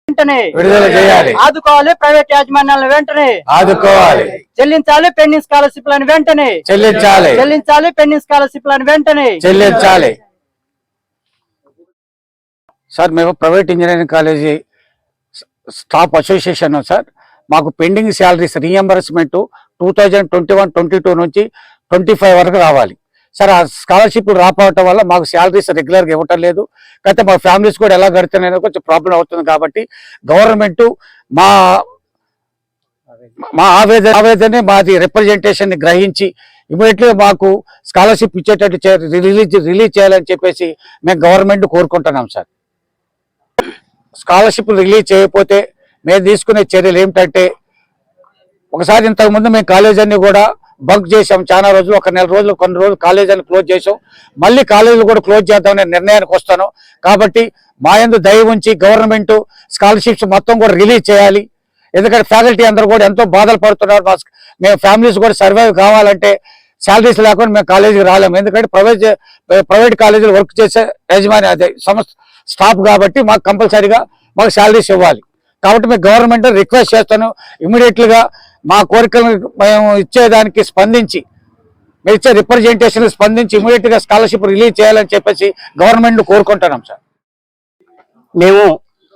వెంటనే విడుదల చేయాలి. ఆదుకోవాలి. ప్రైవేట్ యాజమాన్యాలను వెంటనే ఆదుకోవాలి. చెల్లించాలి. పెండింగ్ స్కాలర్షిప్లను వెంటనే చెల్లించాలి. చెల్లించాలి. పెండింగ్ స్కాలర్షిప్లను వెంటనే చెల్లించాలి. సార్, మేము private engineering college staff association sir. మాకు పెండింగ్ శాలరీస్ రీఎంబర్స్మెంట్ 2021-22 నుంచి 25 వరకు రావాలి సార్. ఆ స్కాలర్షిప్లు రాకపోవటం వల్ల మాకు శాలరీస్ రెగ్యులర్గా ఇవ్వటం లేదు. అయితే మా ఫ్యామిలీస్ కూడా ఎలా గడుతున్నాయో కొంచెం ప్రాబ్లం అవుతుంది. కాబట్టి గవర్నమెంట్ మా ఆవేదనే మాది రిప్రజెంటేషన్ గ్రహించి ఇమీడియట్గా మాకు స్కాలర్షిప్ ఇచ్చేటట్టు రిలీజ్ చేయాలని చెప్పేసి మేము గవర్నమెంట్ కోరుకుంటున్నాం సార్. స్కాలర్షిప్ రిలీజ్ చేయకపోతే మేము తీసుకునే చర్యలు ఏమిటంటే, ఒకసారి ఇంతకుముందు మేము కాలేజ్ అన్ని కూడా బంక్ చేసాం చాలా రోజులు. ఒక నెల రోజులు కొన్ని రోజులు కాలేజ్ అని క్లోజ్ చేసాం. మళ్ళీ కాలేజీలు కూడా క్లోజ్ చేద్దామనే నిర్ణయానికి వస్తాను. కాబట్టి మా యందు దయ ఉంచి గవర్నమెంట్ స్కాలర్షిప్స్ మొత్తం కూడా రిలీజ్ చేయాలి. ఎందుకంటే ఫ్యాకల్టీ అందరూ కూడా ఎంతో బాధలు పడుతున్నారు. మేము ఫ్యామిలీస్ కూడా సర్వైవ్ కావాలంటే శాలరీస్ లేకుండా మేము కాలేజీకి రాలేము. ఎందుకంటే ప్రైవేట్ కాలేజీలు వర్క్ చేసే యజమాని అదే సంస్థ స్టాఫ్ కాబట్టి మాకు కంపల్సరీగా మాకు శాలరీస్ ఇవ్వాలి. కాబట్టి మేము గవర్నమెంట్ రిక్వెస్ట్ చేస్తాను, ఇమీడియట్గా మా కోరికలను మేము ఇచ్చేదానికి స్పందించి, మేము ఇచ్చే రిప్రజెంటేషన్ స్పందించి ఇమీడియట్గా స్కాలర్షిప్ రిలీజ్ చేయాలని చెప్పేసి గవర్నమెంట్ కోరుకుంటున్నాం సార్. మేము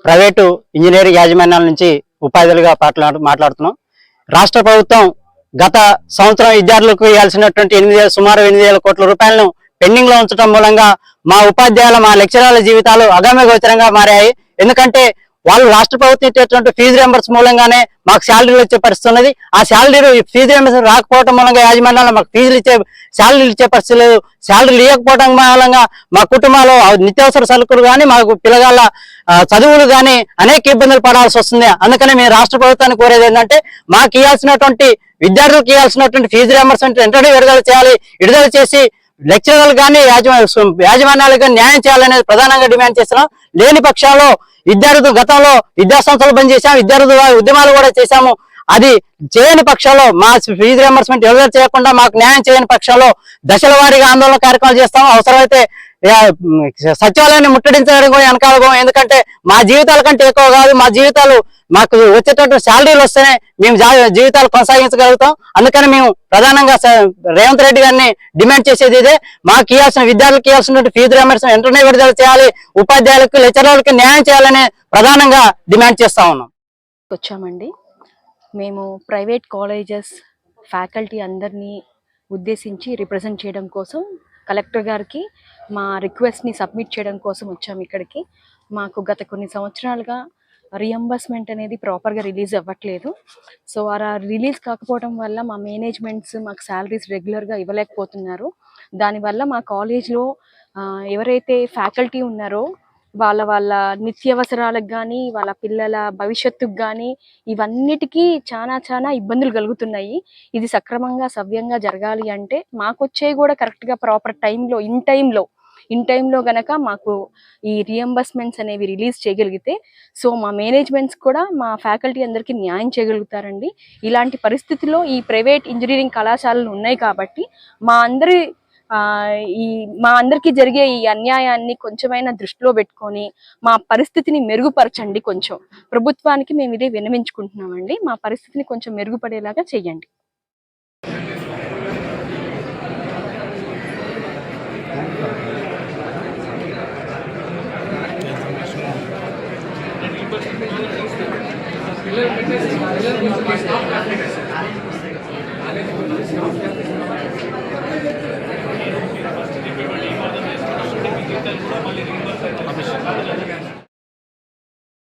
ప్రైవేటు ఇంజనీరింగ్ యాజమాన్యాల నుంచి ఉపాధ్యాయులుగా మాట్లాడుతున్నాం. రాష్ట్ర ప్రభుత్వం గత సంవత్సరం విద్యార్థులకు ఇవ్వాల్సినటువంటి సుమారు 8,000 కోట్ల రూపాయలను పెండింగ్ లో ఉంచడం మూలంగా మా ఉపాధ్యాయుల మా లెక్చరర్ల జీవితాలు అగమ్యగోచరంగా మారాయి. ఎందుకంటే వాళ్ళు రాష్ట్ర ప్రభుత్వం ఇచ్చేటువంటి ఫీజు రియంబర్స్ మూలంగానే మాకు శాలరీలు వచ్చే పరిస్థితి ఉన్నది. ఆ శాలరీలు ఫీజు రియంబర్స్ రాకపోవడం మూలంగా యాజమాన్యాలు మాకు శాలరీలు ఇచ్చే పరిస్థితి లేదు. శాలరీలు ఇవ్వకపోవడం మూలంగా మా కుటుంబాలు నిత్యావసర సరుకులు కానీ మాకు పిల్లగాళ్ళ చదువులు కానీ అనేక ఇబ్బందులు పడాల్సి వస్తుంది. అందుకని మేము రాష్ట్ర ప్రభుత్వాన్ని కోరేది ఏంటంటే, మాకు ఇవ్వాల్సినటువంటి విద్యార్థులకు ఇవ్వాల్సినటువంటి ఫీజు రియంబర్స్మెంట్ వెంటనే విడుదల చేయాలి. విడుదల చేసి లెక్చరర్లు కానీ యాజమాన్యాలకు న్యాయం చేయాలనేది ప్రధానంగా డిమాండ్ చేస్తున్నాం. లేని పక్షంలో విద్యార్థులు గతంలో విద్యాసంస్థలు బంద్ చేశాము, విద్యార్థుల ఉద్యమాలు కూడా చేశాము. అది చేయని పక్షంలో మా ఫీజు రియంబర్స్మెంట్ విడుదల చేయకుండా మాకు న్యాయం చేయని పక్షంలో దశల వారీగా ఆందోళన కార్యక్రమాలు చేస్తాము. అవసరమైతే సచివాలయాన్ని ముట్టడించడం కూడా వెనకాలగం. ఎందుకంటే మా జీవితాల కంటే ఎక్కువ కాదు, మా జీవితాలు మాకు వచ్చేటటువంటి శాలరీలు వస్తేనే మేము జీవితాలు కొనసాగించగలుగుతాం. అందుకని మేము ప్రధానంగా రేవంత్ రెడ్డి గారిని డిమాండ్ చేసేది ఇదే. మాకు ఇవ్వాల్సిన విద్యార్థులకు ఇవ్వాల్సిన ఫీజు రియంబర్స్మెంట్ వెంటనే విడుదల చేయాలి, ఉపాధ్యాయులకు లెక్చరర్లకు న్యాయం చేయాలని ప్రధానంగా డిమాండ్ చేస్తా ఉన్నాం. వచ్చామండి. మేము ప్రైవేట్ కాలేజెస్ ఫ్యాకల్టీ అందరినీ ఉద్దేశించి రిప్రజెంట్ చేయడం కోసం కలెక్టర్ గారికి మా రిక్వెస్ట్ని సబ్మిట్ చేయడం కోసం వచ్చాము ఇక్కడికి. మాకు గత కొన్ని సంవత్సరాలుగా రియంబర్స్మెంట్ అనేది ప్రాపర్గా రిలీజ్ అవ్వట్లేదు. సో అలా రిలీజ్ కాకపోవడం వల్ల మా మేనేజ్మెంట్స్ మాకు శాలరీస్ రెగ్యులర్గా ఇవ్వలేకపోతున్నారు. దానివల్ల మా కాలేజ్లో ఎవరైతే ఫ్యాకల్టీ ఉన్నారో వాళ్ళ నిత్యావసరాలకు కానీ వాళ్ళ పిల్లల భవిష్యత్తుకు కానీ ఇవన్నిటికీ చాలా ఇబ్బందులు కలుగుతున్నాయి. ఇది సక్రమంగా సవ్యంగా జరగాలి అంటే మాకు వచ్చే కూడా కరెక్ట్గా ప్రాపర్ టైంలో ఇన్ టైంలో గనక మాకు ఈ రియంబర్స్మెంట్స్ అనేవి రిలీజ్ చేయగలిగితే సో మా మేనేజ్మెంట్స్ కూడా మా ఫ్యాకల్టీ అందరికీ న్యాయం చేయగలుగుతారండి. ఇలాంటి పరిస్థితుల్లో ఈ ప్రైవేట్ ఇంజనీరింగ్ కళాశాలలు ఉన్నాయి కాబట్టి మా అందరికీ జరిగే ఈ అన్యాయాన్ని కొంచెమైనా దృష్టిలో పెట్టుకొని మా పరిస్థితిని మెరుగుపరచండి. కొంచెం ప్రభుత్వానికి మేము ఇదే విన్నవించుకుంటున్నామండి. మా పరిస్థితిని కొంచెం మెరుగుపడేలాగా చెయ్యండి. పిల్లలు